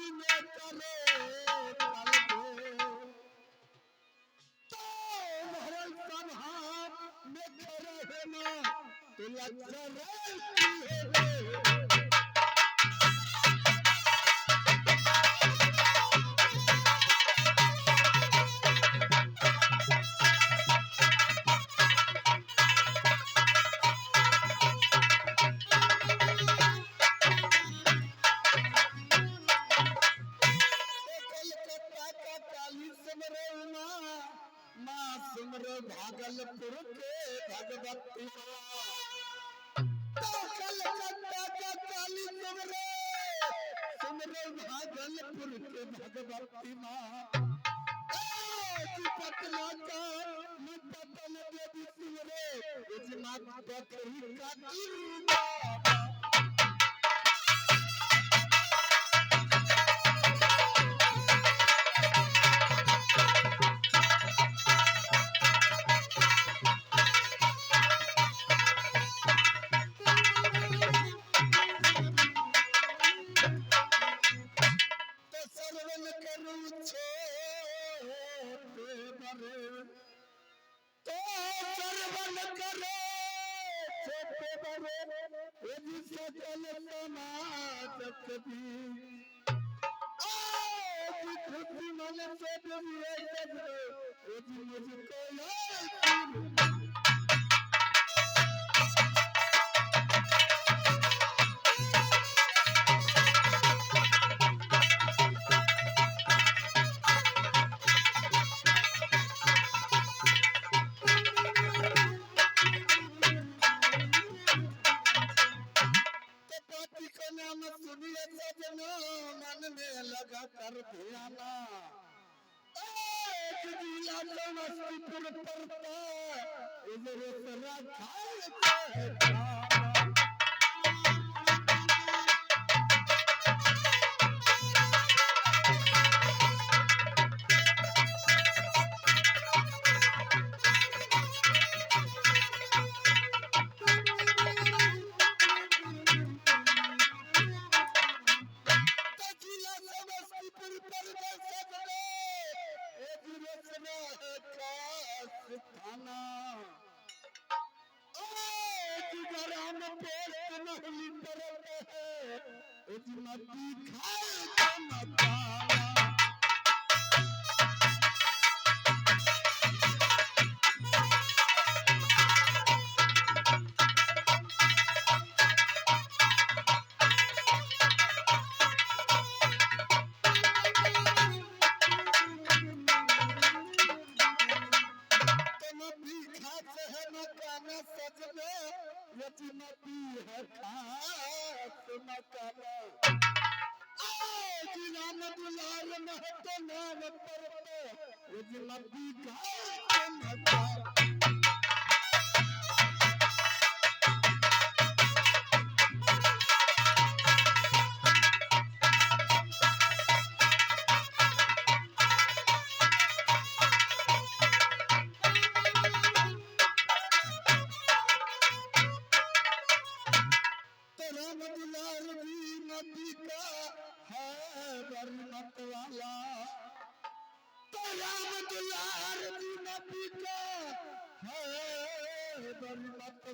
बिने करे कर दे तो महल सभा में खड़े होना तो लज्जा रहती है भागलपुर के भगवती तो कलकत्ता का काली सुमरे भागलपुर के भगवती माँ पटना का पटन देवी सुमरे बकरी का सकल समाज कभी खुशी मन से मुझको मन में लगा कर ध्याना समस्तीपुर पड़ता इधर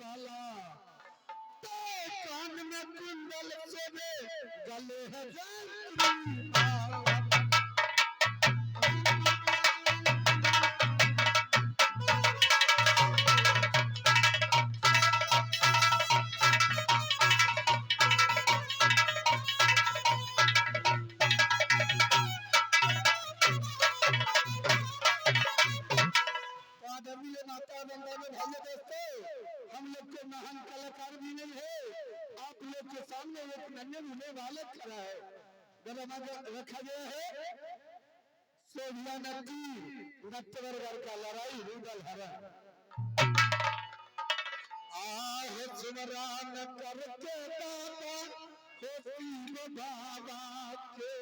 वाला तो कान में कुंडल से गले है हम लोग के महान कलाकार भी नहीं है आप लोग के सामने एक नन्हे मुन्ने बालक खड़ा है रखा गया है सोभिया नदी नटवर का लड़ाई रुदल हरा आह सुमरान करके बाबा होती बाबा के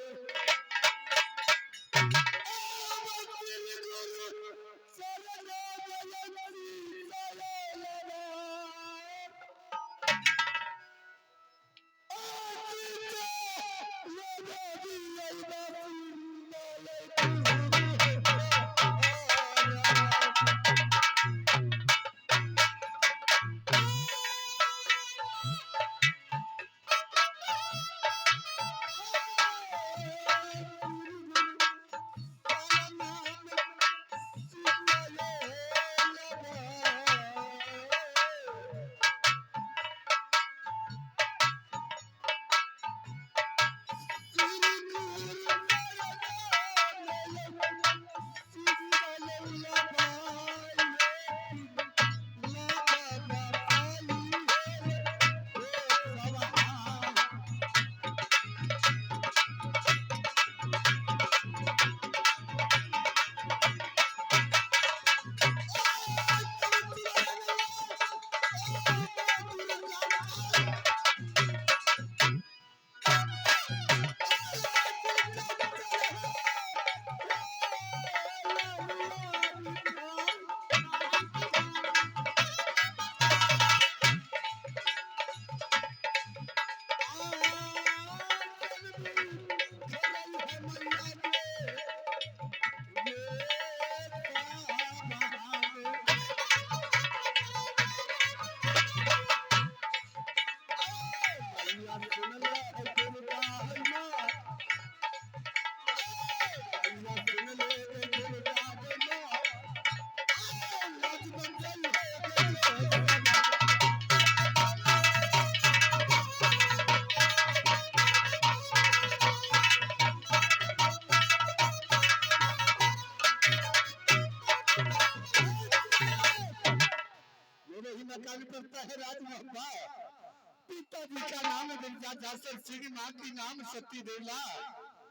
जासर सिंह माँ की नाम सती देवला,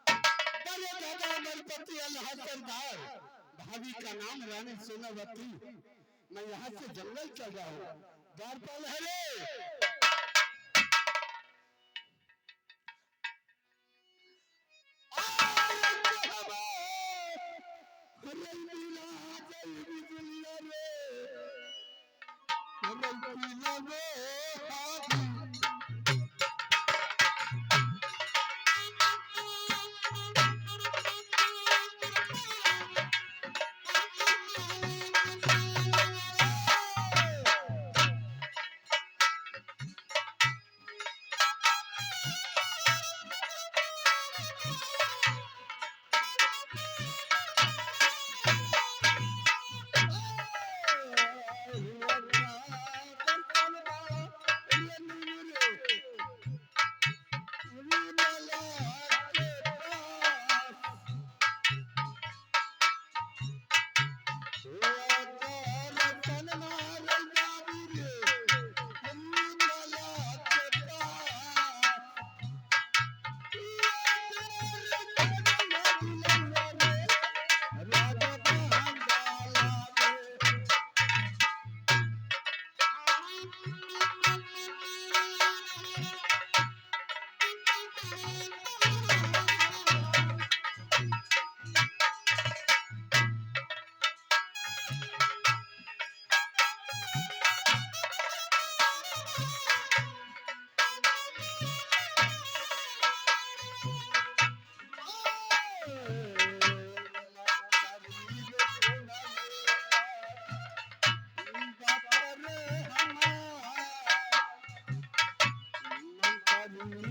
बड़े दादा अमरपति अल्लाह सरदार, भाभी का नाम रानी सोनावती। मैं यहाँ से जंगल चल रहा हूँ, द्वारपाल हरे जी हजूर।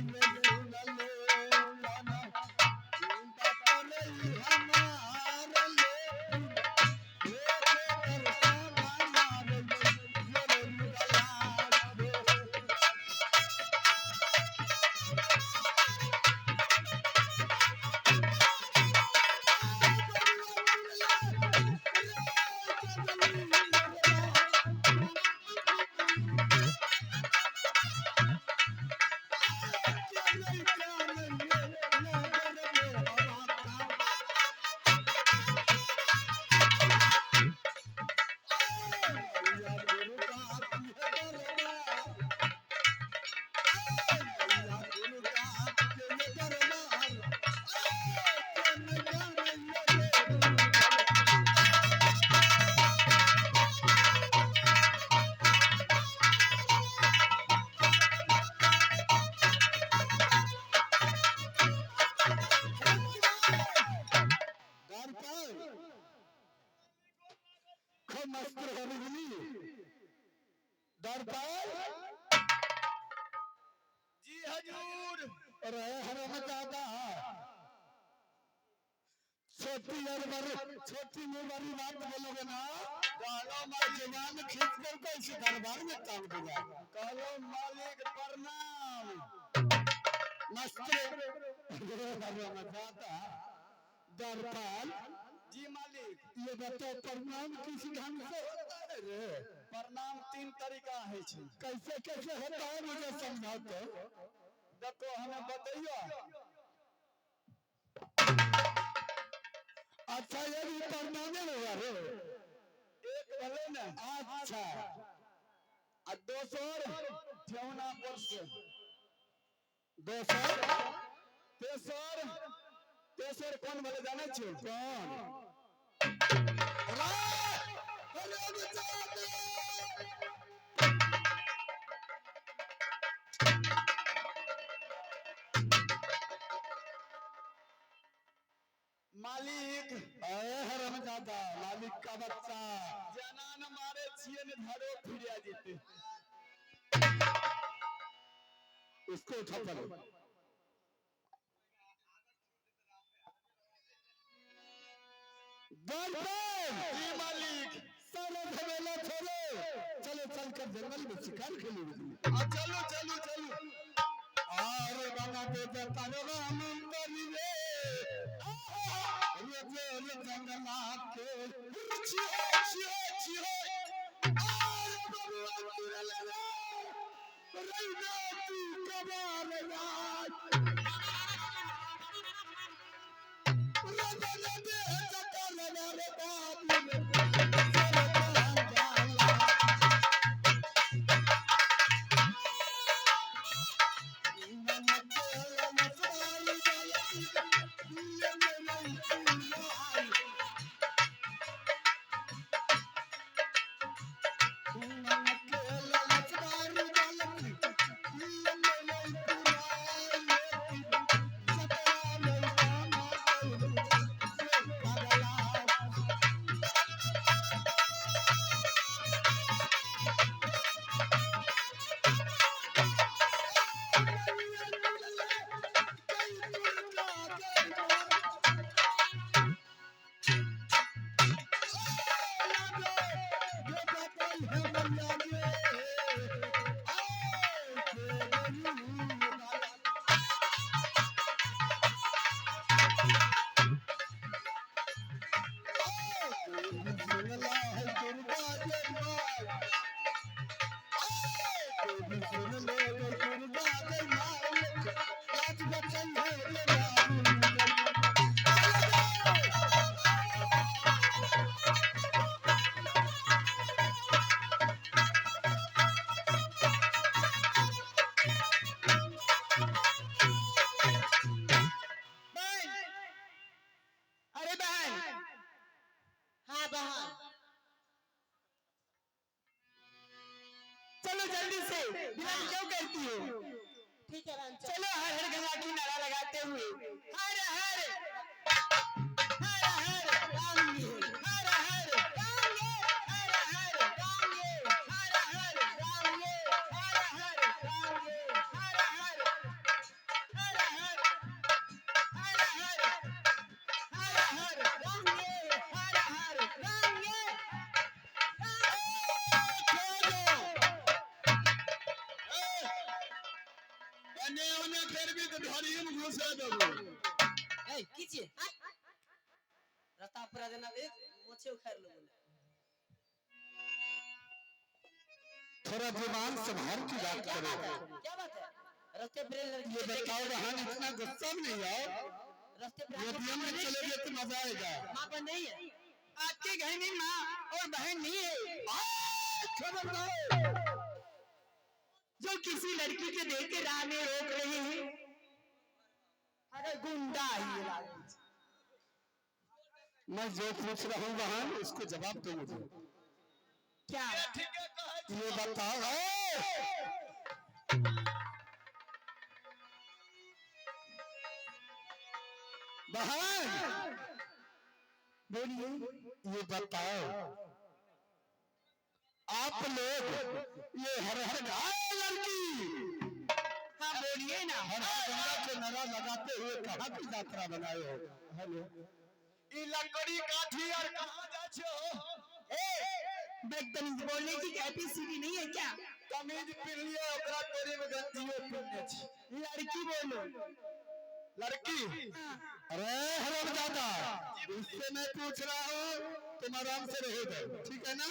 छोटी मुंह वाली बात बोलोगे ना, कहलो मैं जवान खींच कर कैसे दरबार में टांग दूंगा। कहलो मालिक प्रणाम। दरबार जी मालिक। ये बताओ प्रणाम किस ढंग से होता है रे? प्रणाम 3 तरीका है छे। कैसे कैसे होता है मुझे समझाओ तो। देखो हमें बताइयो। अच्छा ये भी प्रणाम होगा रे? एक भले ना। अच्छा आ दोसर ठेवना पर से। दोसर तेसर कौन भले जाने छे? कौन? मालिक हरमजादा मालिक का बच्चा जनान मारे छिए ने धरो फिरिया जीते। उसको उठा करो। जी मालिक। सारा झमेला छोड़ो, चलो चलकर जंगल में शिकार खेलेंगे। चलो चलो चलो। अरे बाबा बेटा तारो हम करी रे, ये जंगल के छियो छियो छियो। अरे बाबा रैना तू कबार याद रगल दे जकर वाले बाबू सरदार जाला अरे बहन हाँ बहन चलो जल्दी से विलंब क्यों करती हो ठीक है बहन चलो। चलो हर हर गंगा की नारा लगाते हुए हर हर हर हर गंगे हर हर गंगे हर हर गंगे हर हर गंगे हर हर गंगे हर हर हर हर हर हर हर हर गंगे हर हर गंगे अने उन्हें फिर भी तो धरिए में घुसा देबो ए कीजिए रास्ता पूरा देना एक मोछे उखाड़ लो बोले थोड़ा जुबान संभाल के बात क्या करो बात है क्या बात है रास्ते पर लड़की ये बताओ बहन इतना गुस्सा में नहीं आओ रास्ते पर एटीएम में चलोगे तो मजा आएगा मां पर नहीं है आपकी घनी माँ और बहन नहीं है खबरदार जो किसी लड़की के देख के राह में रोक रहे हैं अरे गुंडा ही लागे। मैं जो पूछ रहा हूँ बहन उसको जवाब दो मुझे क्या ये बताओ बहन बोलिए ये बताओ आप लोग ये हर हर लड़की हाँ बोलिए ना हर हर गंगा के नारा लगाते हुए कहाँ की यात्रा बनाए हो हेलो ये लकड़ी काठी और कहाँ जाछो बदतमीज बोलने की कैपेसिटी नहीं है क्या तमीज पिलिए ओकरा तोरे में गंदियो पिन्ने छी लड़की बोलो लड़की अरे हराम दादा इससे मैं पूछ रहा हूँ तुम आराम से रहे दो ठीक है ना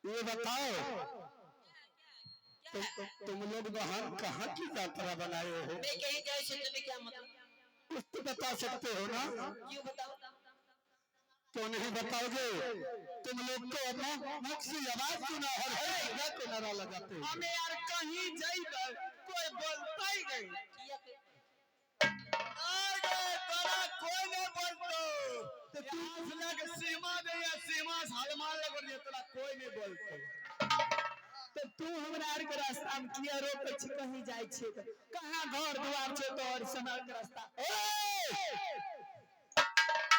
ये बताओ तुम लोग बहन कहाँ की यात्रा बनाए हो मैं कहीं जाए क्षेत्र में क्या मतलब कुछ तो बता सकते हो ना क्यों बताओ क्यों नहीं बताओगे तुम लोग तो अपना मुख से आवाज सुना हर हर जगह को नारा लगाते हो हमें यार कहीं जाइए कोई बोलता ही नहीं तोरा कोई नहीं बोलतो तो तू लग सीमा दे या सीमा हलमान लग रही तोरा कोई नहीं बोलतो तो तू हमरा आर के रास्ता में किया रोक छ कहीं जाय छे कहां घर द्वार छे तो और समय के रास्ता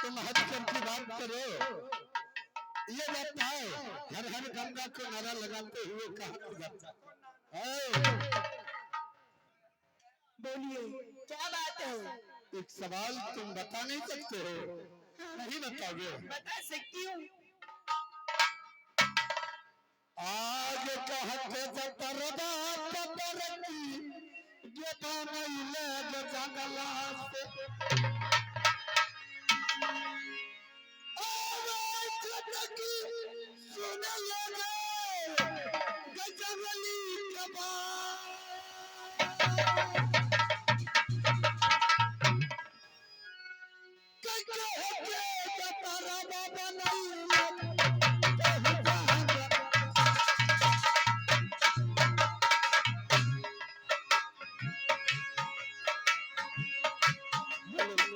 तुम हटकर की बात करो ये बताओ हर हर गंगा को नारा लगाते हुए कहाँ की यात्रा बोलिए क्या बात है एक सवाल तुम बता नहीं सकते हो नहीं बताओगे बता सकती हूँ आज कहते जतरदा पतरती ये बनई ले जंगला से आवाज कटकी सुन लगे गजवली कबार कके होके जतारा बाबा नहीं कहीं जहां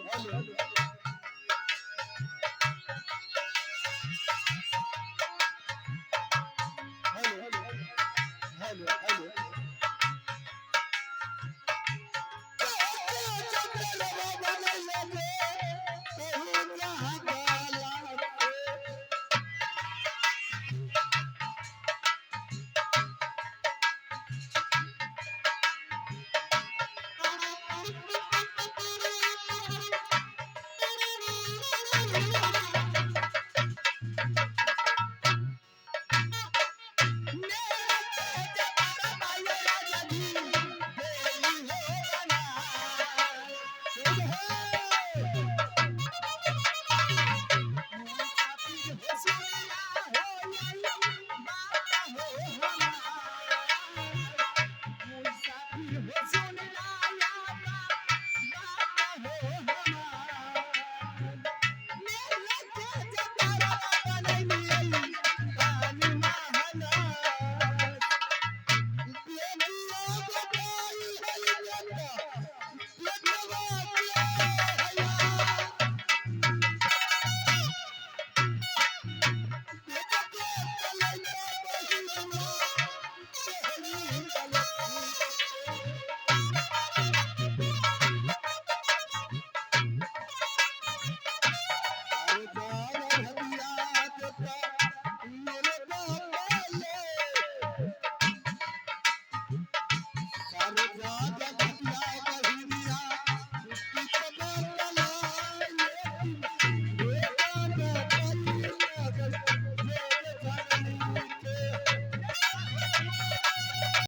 हेलो